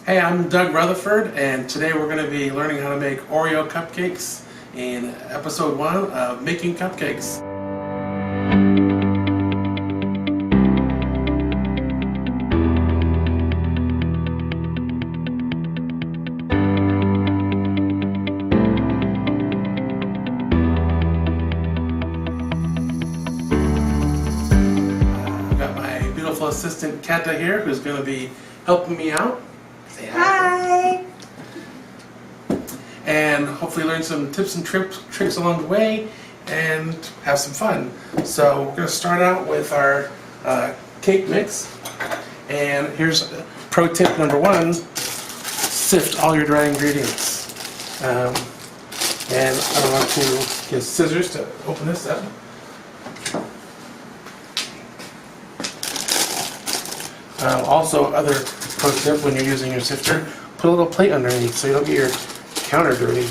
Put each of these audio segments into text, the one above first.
Hey, I'm Doug Rutherford, and today we're going to be learning how to make Oreo cupcakes in episode 1 of Making Cupcakes. I've got my beautiful assistant Kata here, who's going to be helping me out. Say hi! And hopefully learn some tips and tricks along the way and have some fun. So we're going to start out with our cake mix. And here's pro tip number 1, sift all your dry ingredients. And I want to get scissors to open this up. Also, other pro tip when you're using your sifter, put a little plate underneath so you don't get your counter dirty.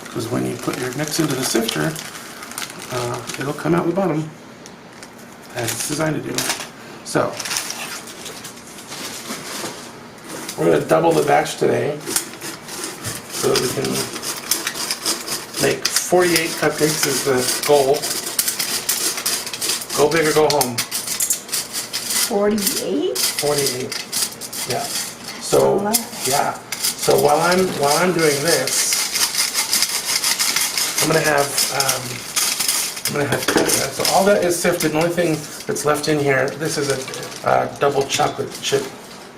Because when you put your mix into the sifter, it'll come out the bottom as it's designed to do. So, we're going to double the batch today so that we can make 48 cupcakes is the goal. Go big or go home. 48? 48. Yeah. So yeah. So while I'm doing this, I'm gonna have so all that is sifted. The only thing that's left in here, this is a double chocolate chip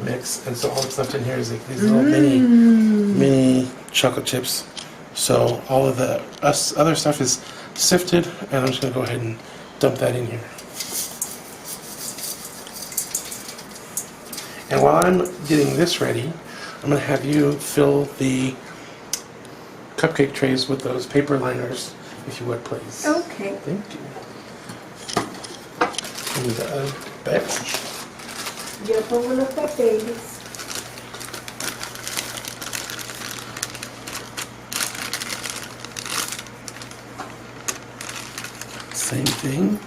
mix, and so all that's left in here is like these little mini chocolate chips. So all of the other stuff is sifted, and I'm just gonna go ahead and dump that in here. And while I'm getting this ready, I'm going to have you fill the cupcake trays with those paper liners, if you would, please. Okay. Thank you. And the batch. Yo pongo los papeles. Same thing.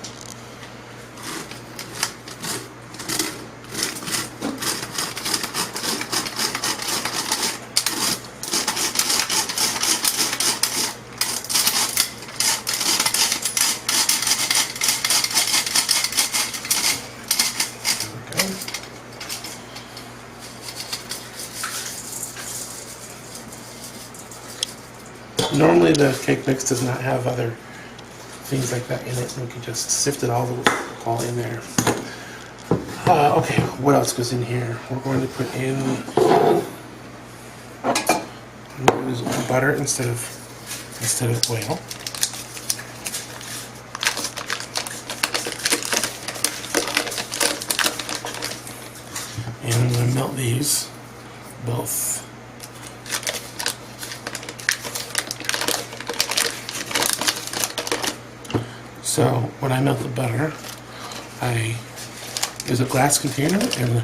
Normally the cake mix does not have other things like that in it, and we can just sift it all in there. Okay, what else goes in here? We're going to put in butter instead of oil. And I'm going to melt these both. So when I melt the butter, I use a glass container and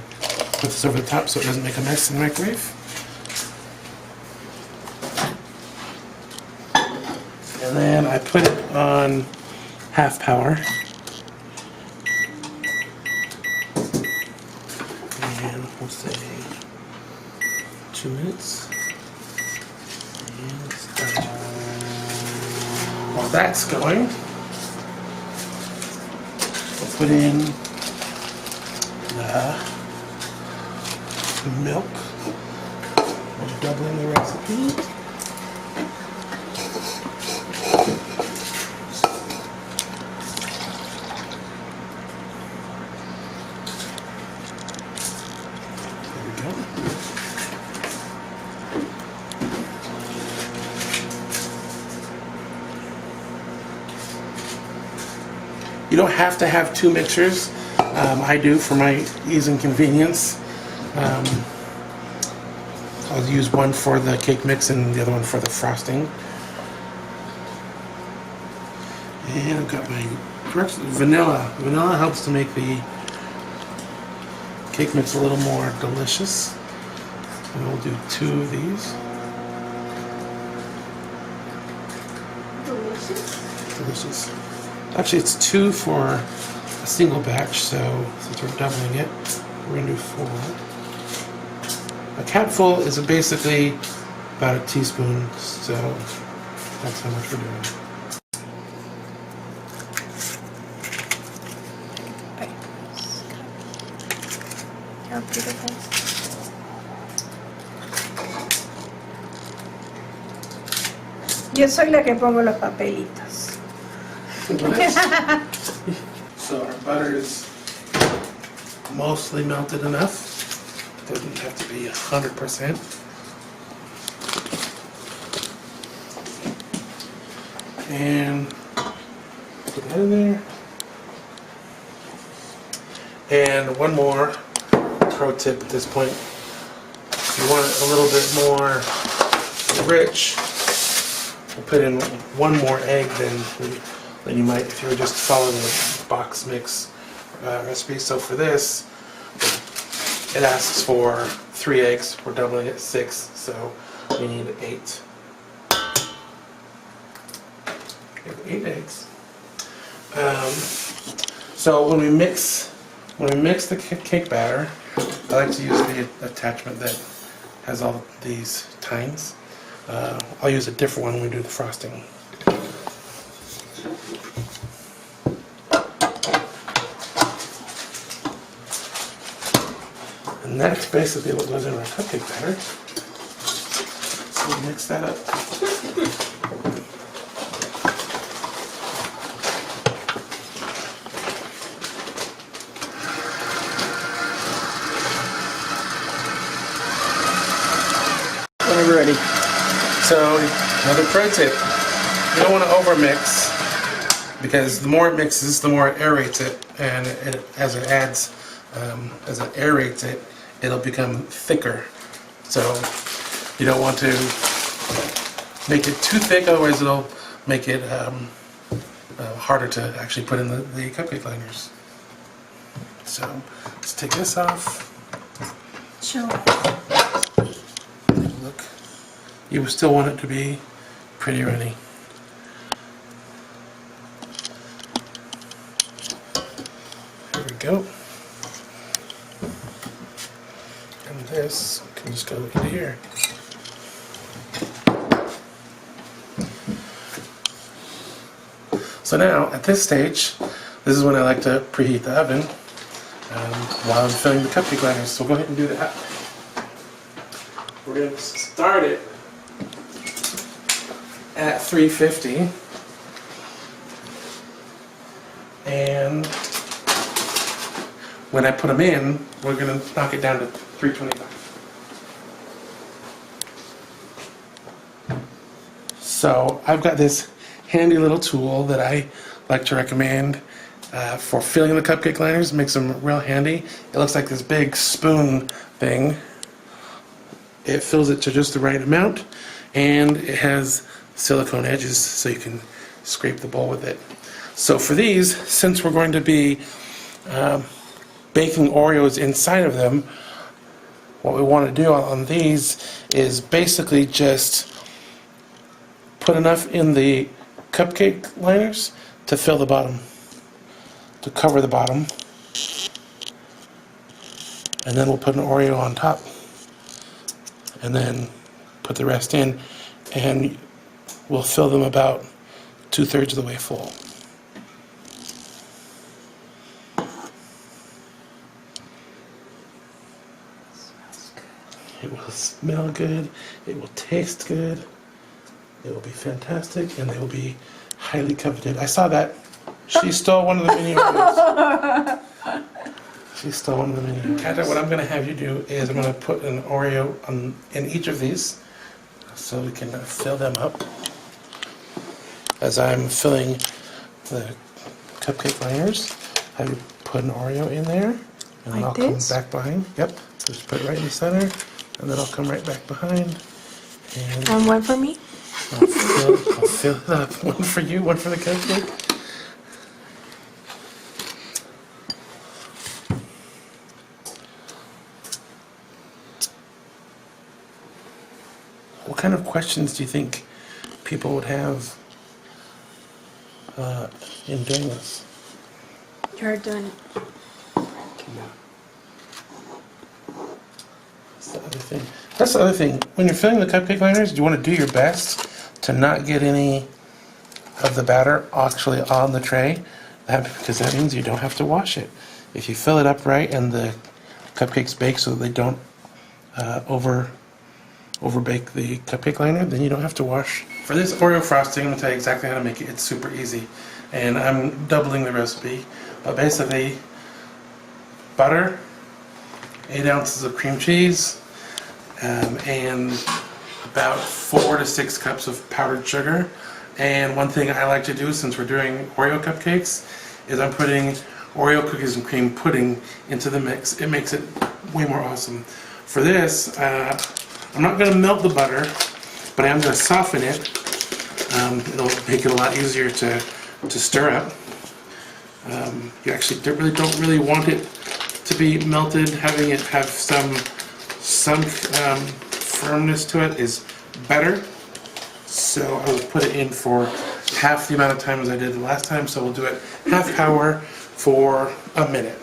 put this over the top so it doesn't make a mess in the microwave. And then I put it on half power. And we'll say 2 minutes. And start. While that's going, put in the milk. We're doubling the recipe. There we go. You don't have to have 2 mixers. I do for my ease and convenience. I'll use one for the cake mix and the other one for the frosting. And I've got my vanilla. Vanilla helps to make the cake mix a little more delicious. And we'll do 2 of these. Delicious. Delicious. Actually, it's 2 for a single batch, so since we're doubling it, we're gonna do 4. A capful is basically about a teaspoon, so that's how much we're doing. How beautiful. Yo soy la que pongo los papelitos. So our butter is mostly melted enough. Doesn't have to be 100%. And put that in there. And one more pro tip at this point. If you want it a little bit more rich, we'll put in one more egg than you might if you were just following the box mix recipe. So for this, it asks for 3 eggs. We're doubling it 6, so we need 8. We have 8 eggs. So when we mix the cake batter, I like to use the attachment that has all these tines. I'll use a different one when we do the frosting. And that's basically what goes in our cupcake batter. So we mix that up. Whenever ready. So another pro tip, you don't want to overmix, because the more it mixes, the more it aerates it, and as it aerates it, it'll become thicker. So you don't want to make it too thick, otherwise it'll make it harder to actually put in the cupcake liners. So let's take this off. Show. Look, you still want it to be pretty runny. There we go. And this can just go into here. So now, at this stage, this is when I like to preheat the oven while I'm filling the cupcake liners. So we'll go ahead and do that. We're going to start it at 350, and when I put them in, we're going to knock it down to 325. So I've got this handy little tool that I like to recommend for filling the cupcake liners. It makes them real handy. It looks like this big spoon thing. It fills it to just the right amount, and it has silicone edges so you can scrape the bowl with it. So for these, since we're going to be baking Oreos inside of them, what we want to do on these is basically just put enough in the cupcake liners to fill the bottom, to cover the bottom, and then we'll put an Oreo on top, and then put the rest in, and we'll fill them about 2/3 of the way full. It will smell good, it will taste good, it will be fantastic, and they will be highly coveted. I saw that. She stole one of the mini Oreos. She stole one of the mini Oreos. Kata, what I'm going to have you do is I'm going to put an Oreo in each of these so we can fill them up. As I'm filling the cupcake liners, have you put an Oreo in there, and then Like I'll this? come back behind. Yep, just put it right in the center, and then I'll come right back behind, and And one for me? I'll fill it up. One for you, one for the cupcake. What kind of questions do you think people would have in doing this? You're doing it. That's the other thing. When you're filling the cupcake liners, you want to do your best to not get any of the batter actually on the tray, because that means you don't have to wash it. If you fill it up right and the cupcakes bake so that they don't over bake the cupcake liner, then you don't have to wash. For this Oreo frosting, I'm going to tell you exactly how to make it. It's super easy. And I'm doubling the recipe. But basically, butter, 8 ounces of cream cheese, and about 4 to 6 cups of powdered sugar. And one thing I like to do, since we're doing Oreo cupcakes, is I'm putting Oreo cookies and cream pudding into the mix. It makes it way more awesome. For this, I'm not going to melt the butter, but I am going to soften it. It'll make it a lot easier to stir up. You actually don't really want it to be melted. Having it have some firmness to it is better. So I will put it in for half the amount of time as I did the last time. So we'll do it half power for a minute.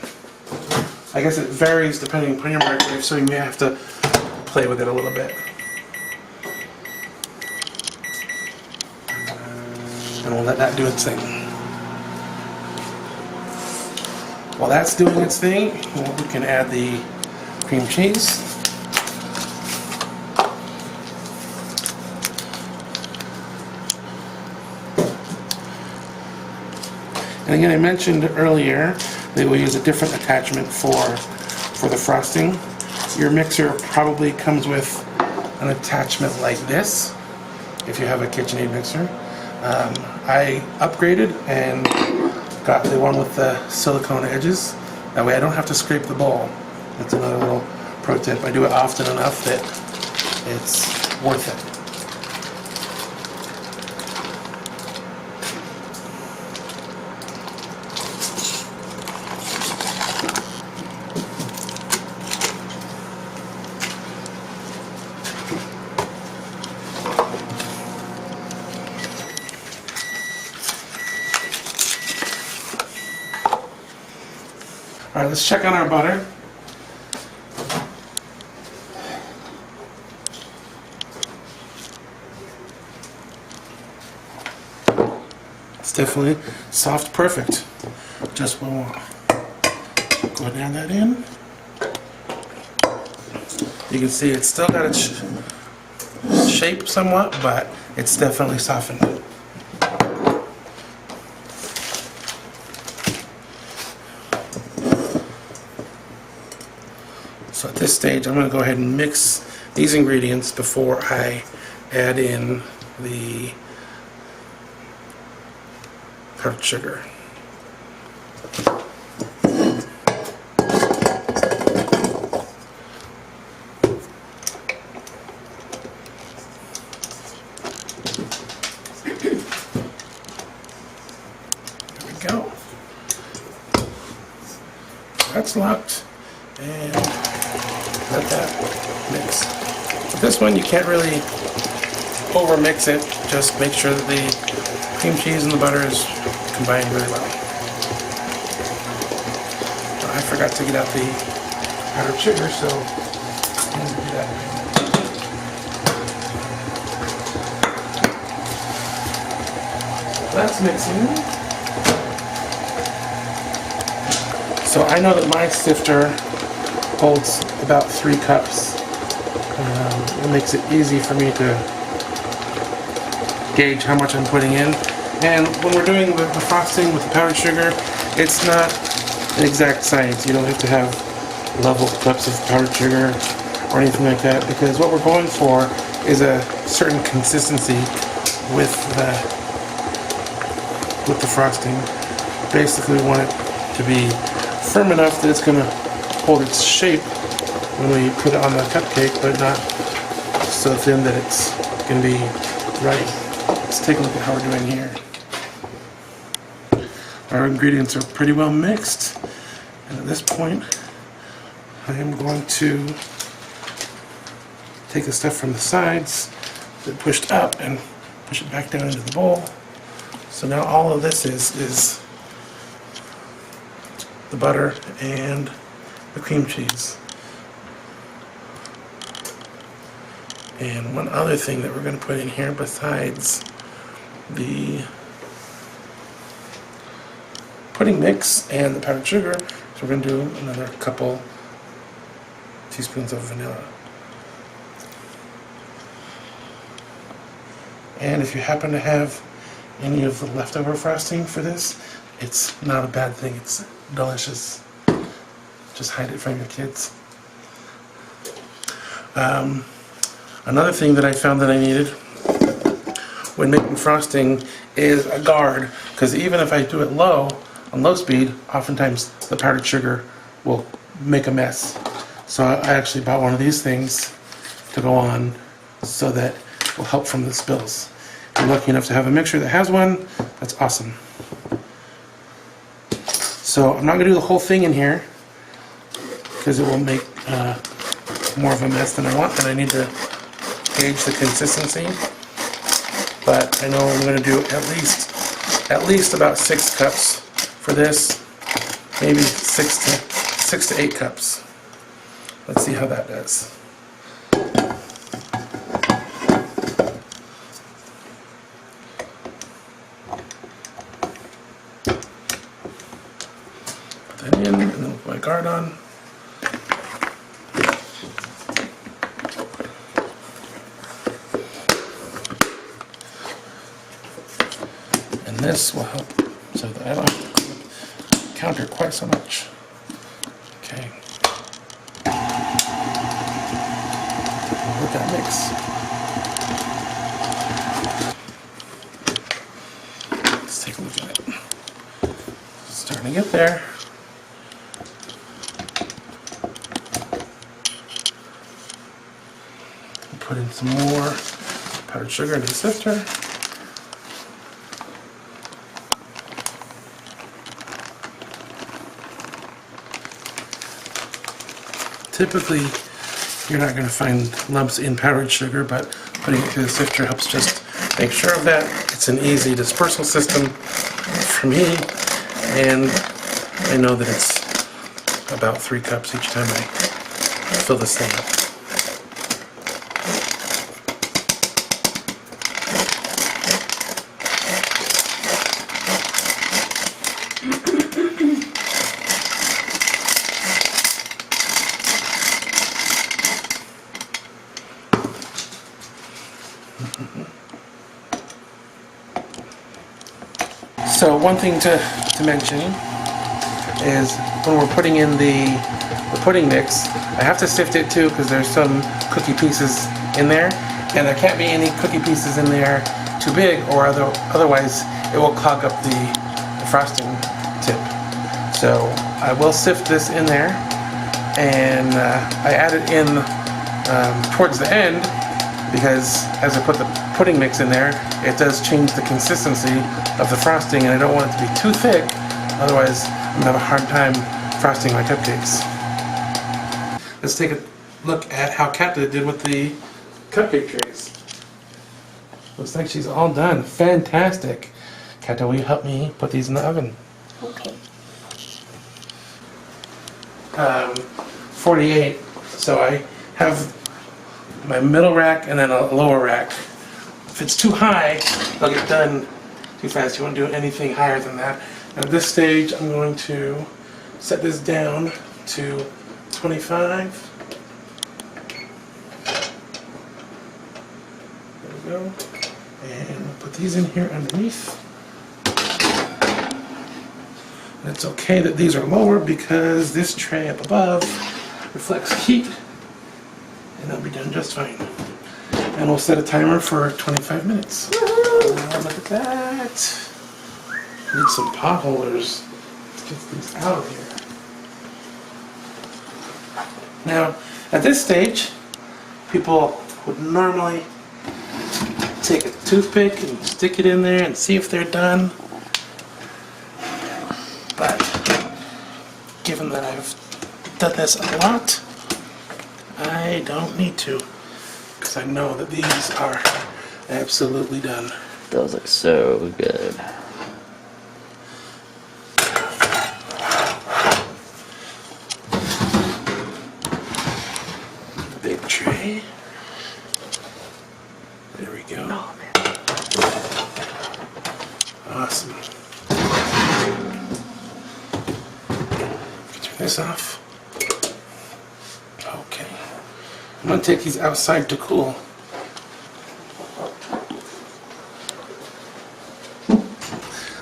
I guess it varies depending upon your microwave, so you may have to play with it a little bit. And we'll let that do its thing. While that's doing its thing, we can add the cream cheese. And again, I mentioned earlier that we use a different attachment for the frosting. Your mixer probably comes with an attachment like this, if you have a KitchenAid mixer. I upgraded and got the one with the silicone edges. That way I don't have to scrape the bowl. That's another little pro tip. I do it often enough that it's worth it. All right, let's check on our butter. It's definitely soft, perfect. Just what we want. Go ahead and add that in. You can see it's still got its shape somewhat, but it's definitely softened. So at this stage, I'm going to go ahead and mix these ingredients before I add in the powdered sugar. There we go. That's locked. And let that mix. With this one, you can't really over mix it. Just make sure that the cream cheese and the butter is combined really well. Oh, I forgot to get out the powdered sugar, so I'm going to do that. That's mixing. So I know that my sifter holds about 3 cups. It makes it easy for me to gauge how much I'm putting in. And when we're doing the frosting with the powdered sugar, it's not an exact science. You don't have to have level cups of powdered sugar or anything like that, because what we're going for is a certain consistency with the frosting. Basically, we want it to be firm enough that it's going to hold its shape when we put it on the cupcake, but not so thin that it's going to be right. Let's take a look at how we're doing here. Our ingredients are pretty well mixed, and at this point I am going to take the stuff from the sides that pushed up and push it back down into the bowl. So now all of this is the butter and the cream cheese. And one other thing that we're going to put in here besides the pudding mix and the powdered sugar, so we're going to do another couple teaspoons of vanilla. And if you happen to have any of the leftover frosting for this, it's not a bad thing, it's delicious. Just hide it from your kids. Another thing that I found that I needed when making frosting is a guard, because even if I do it on low speed, oftentimes the powdered sugar will make a mess. So I actually bought one of these things to go on so that it will help from the spills. If you're lucky enough to have a mixture that has one, that's awesome. So I'm not going to do the whole thing in here because it will make more of a mess than I want, and I need to gauge the consistency. But I know I'm going to do at least about 6 cups for this, maybe 6 to 8 cups. Let's see how that does. Put that in, and then put my guard on. And this will help so that I don't have to counter quite so much. Okay. With that mix. Let's take a look at it. It's starting to get there. Put in some more powdered sugar into the sifter. Typically, you're not going to find lumps in powdered sugar, but putting it through the sifter helps just make sure of that. It's an easy dispersal system for me, and I know that it's about 3 cups each time I fill this thing up. So one thing to mention is when we're putting in the pudding mix, I have to sift it too because there's some cookie pieces in there, and there can't be any cookie pieces in there too big, or otherwise it will clog up the frosting tip. So I will sift this in there, and I add it in towards the end because as I put the pudding mix in there, it does change the consistency of the frosting, and I don't want it to be too thick, otherwise I'm going to have a hard time frosting my cupcakes. Let's take a look at how Catalina did with the cupcake trays. Looks like she's all done. Fantastic. Catalina, will you help me put these in the oven? Okay. 48, so I have my middle rack and then a lower rack. If it's too high, they'll get done too fast. You won't do anything higher than that. And at this stage, I'm going to set this down to 25. There we go. And we'll put these in here underneath. And it's okay that these are lower because this tray up above reflects heat, and they'll be done just fine. And we'll set a timer for 25 minutes. Look at that. Need some pot holders. Let's get these out of here. Now, at this stage, people would normally take a toothpick and stick it in there and see if they're done. But given that I've done this a lot, I don't need to, because I know that these are absolutely done. Those look so good. tray. There we go. Awesome. Turn this off. Okay. I'm going to take these outside to cool.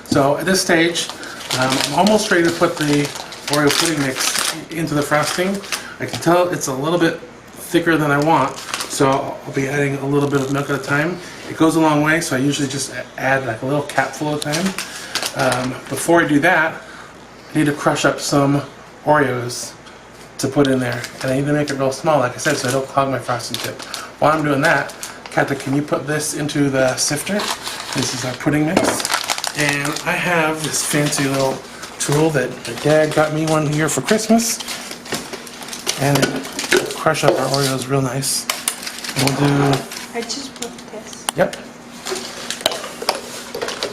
So at this stage, I'm almost ready to put the Oreo pudding mix into the frosting. I can tell it's a little bit thicker than I want, so I'll be adding a little bit of milk at a time. It goes a long way, so I usually just add like a little capful at a time. Before I do that, I need to crush up some Oreos to put in there, and I need to make it real small, like I said, so I don't clog my frosting tip. While I'm doing that, Kata, can you put this into the sifter? This is our pudding mix. And I have this fancy little tool that my dad got me one year for Christmas. And it crush up our Oreos real nice. And we'll do... I just put this. Yep.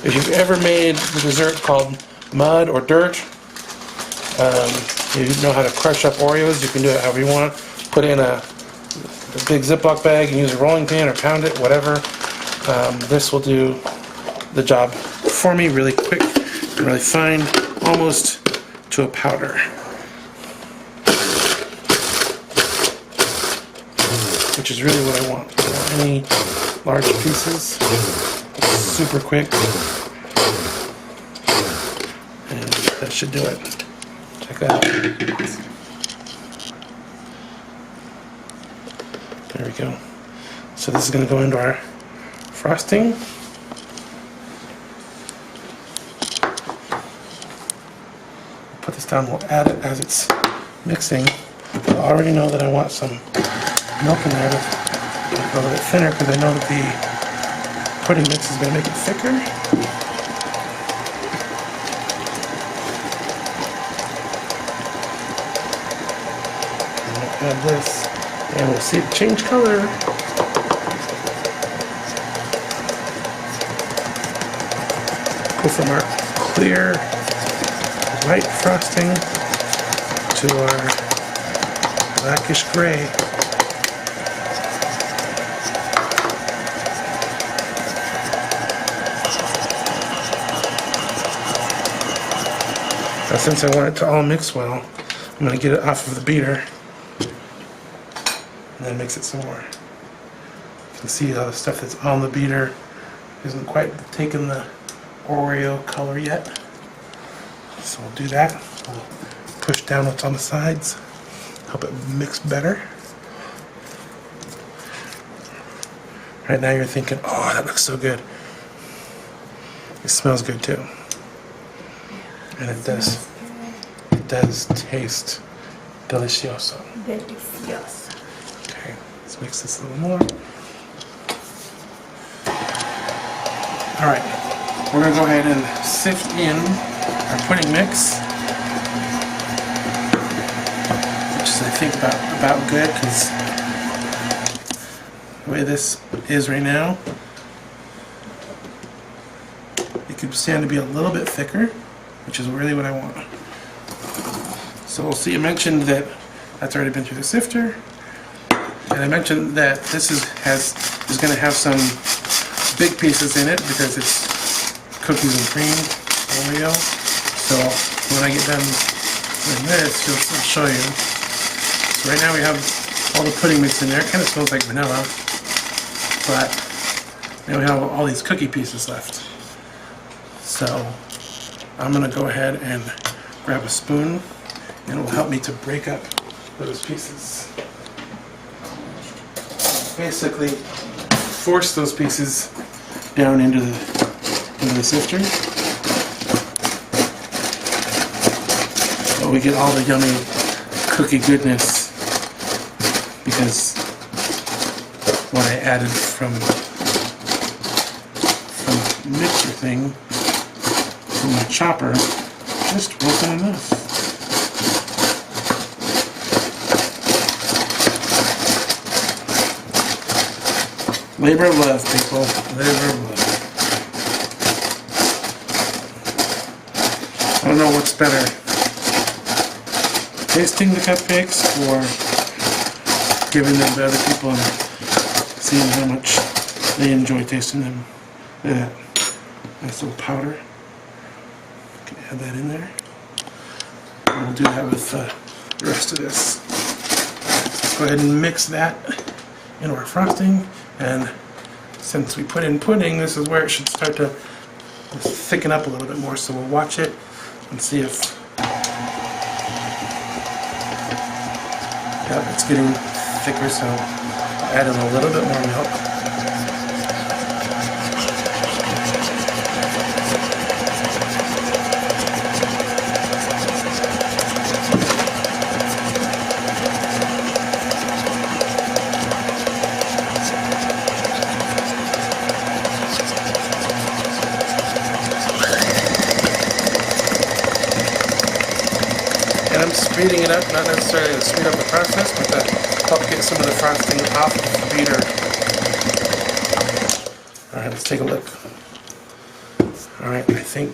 If you've ever made the dessert called mud or dirt, you know how to crush up Oreos, you can do it however you want. Put it in a big Ziploc bag and use a rolling pin or pound it, whatever. This will do the job for me really quick and really fine, almost to a powder. Which is really what I want. I don't want any large pieces. Super quick. And that should do it. Check that out. There we go. So this is going to go into our frosting. Put this down, we'll add it as it's mixing. I already know that I want some milk in there to make it a little bit thinner because I know that the pudding mix is going to make it thicker. And we'll add this, and we'll see it change color. Go from our clear white frosting to our blackish gray. Now since I want it to all mix well, I'm going to get it off of the beater and then mix it some more. You can see all the stuff that's on the beater isn't quite taken the Oreo color yet. So we'll do that. We'll push down what's on the sides, help it mix better. Right now you're thinking, oh, that looks so good. It smells good too. And it does taste delicioso. Delicioso. Okay, let's mix this a little more. All right, we're gonna go ahead and sift in our pudding mix, which is I think about good because the way this is right now, it could stand to be a little bit thicker, which is really what I want. So we'll see. I mentioned that that's already been through the sifter, and I mentioned that this is going to have some big pieces in it because it's cookies and cream Oreo. So when I get done doing this, I'll show you. So right now we have all the pudding mix in there. It kind of smells like vanilla, but now we have all these cookie pieces left. So I'm going to go ahead and grab a spoon, and it will help me to break up those pieces. Basically, force those pieces down into the sifter. So we get all the yummy cookie goodness because what I added from the mixer thing, from the chopper, just wasn't enough. Labor of love, people. Labor of love. I don't know what's better, tasting the cupcakes or giving them to other people and seeing how much they enjoy tasting them. Look at that. Nice little powder. Can add that in there. And we'll do that with the rest of this. Let's go ahead and mix that into our frosting. And since we put in pudding, this is where it should start to thicken up a little bit more. So we'll watch it and see if it's getting thicker. So add in a little bit more milk. And I'm speeding it up, not necessarily to speed up the process, but to help get some of the frosting off of the beater. Alright, let's take a look. Alright, I think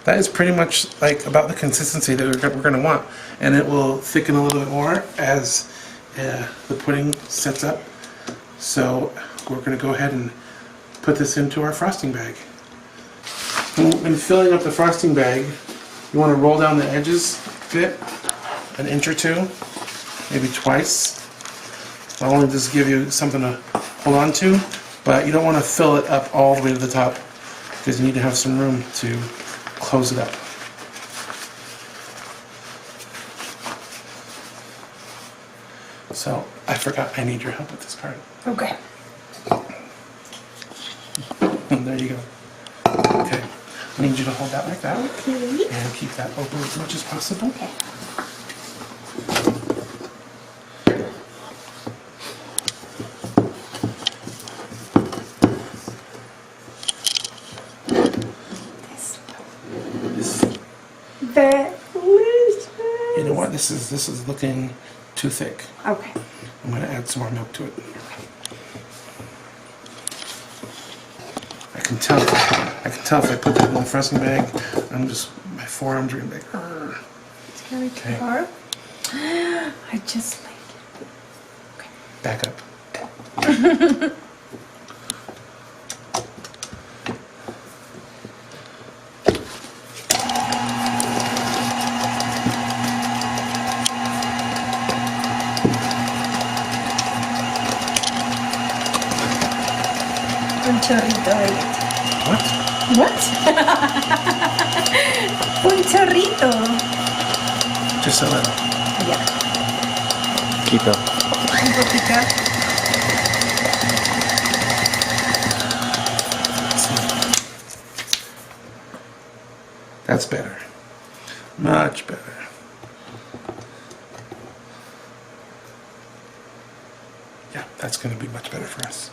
that is pretty much like about the consistency that we're going to want. And it will thicken a little bit more as the pudding sets up. So we're going to go ahead and put this into our frosting bag. When filling up the frosting bag, you want to roll down the edges a bit, an inch or two, maybe twice. Not only does it give you something to hold on to, but you don't want to fill it up all the way to the top because you need to have some room to close it up. So I forgot I need your help with this part. Okay. And there you go. Okay. I need you to hold that like that. Okay. And keep that open as much as possible. Okay. Delicious. You know what? This is looking too thick. Okay. I'm going to add some more milk to it. I can tell if I put that in the frosting bag, my forearms are going to be like, "Arr." It's very Okay. hard. I just like it. Okay. Back up. Un chorrito de What? What? Un chorrito. Just a little. Yeah. Keep up. Un poquito. That's better. Much better. Yeah, that's going to be much better for us.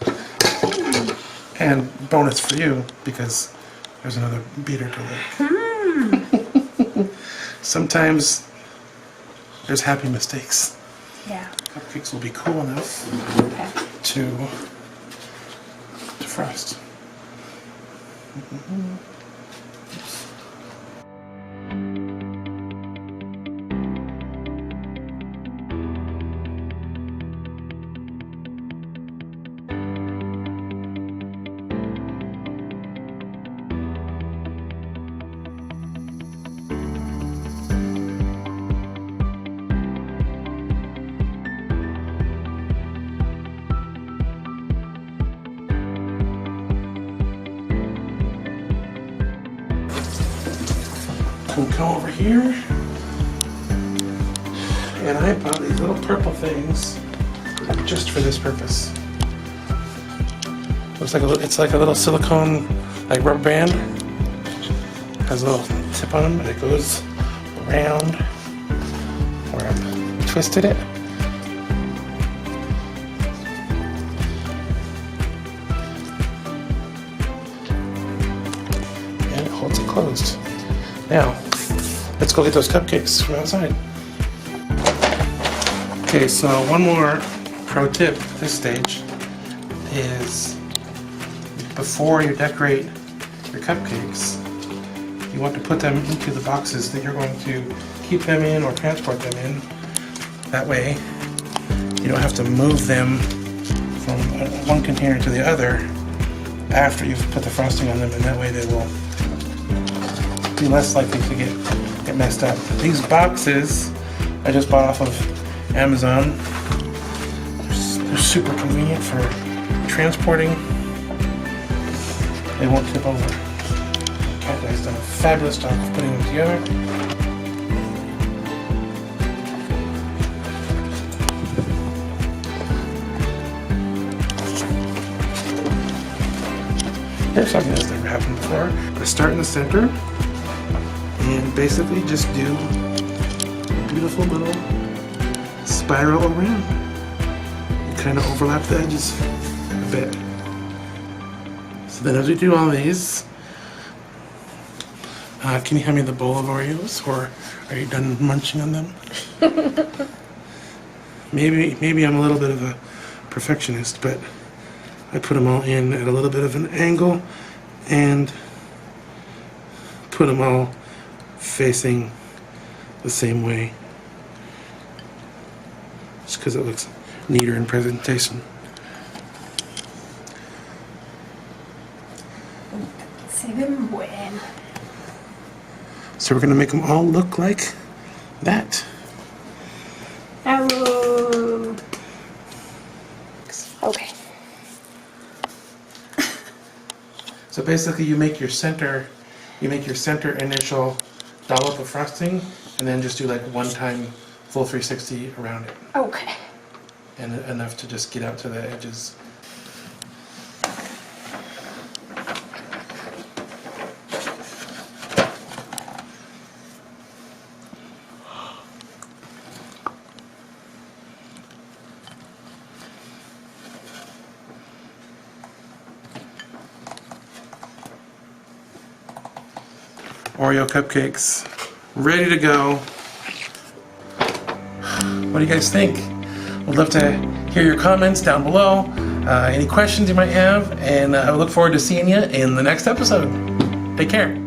And bonus for you, because there's another beater to lick. Sometimes there's happy mistakes. Yeah. Cupcakes will be cool enough Okay. to frost. We'll come over here, and I bought these little purple things just for this purpose. Looks like it's like a little silicone, like rubber band. Has a little tip on them, and it goes around where I've twisted it. And it holds it closed. Now, let's go get those cupcakes from outside. Okay, so one more pro tip at this stage is before you decorate your cupcakes, you want to put them into the boxes that you're going to keep them in or transport them in. That way, you don't have to move them from one container to the other after you've put the frosting on them, and that way they will be less likely to get messed up. These boxes I just bought off of Amazon. They're super convenient for transporting. They won't tip over. Cat Guy's done a fabulous job of putting them together. Here's something that's never happened before. I start in the center and basically just do a beautiful little spiral around. You kind of overlap the edges a bit. So then as we do all these, can you hand me the bowl of Oreos, or are you done munching on them? Maybe I'm a little bit of a perfectionist, but I put them all in at a little bit of an angle and put them all facing the same way, just because it looks neater in presentation. Se ven bueno. So we're gonna make them all look like that. Oh. Okay. So basically you make your center initial dollop of frosting, and then just do like one time full 360 around it. Okay. And enough to just get out to the edges. Oreo cupcakes, ready to go. What do you guys think? We'd love to hear your comments down below, any questions you might have, and I look forward to seeing you in the next episode. Take care.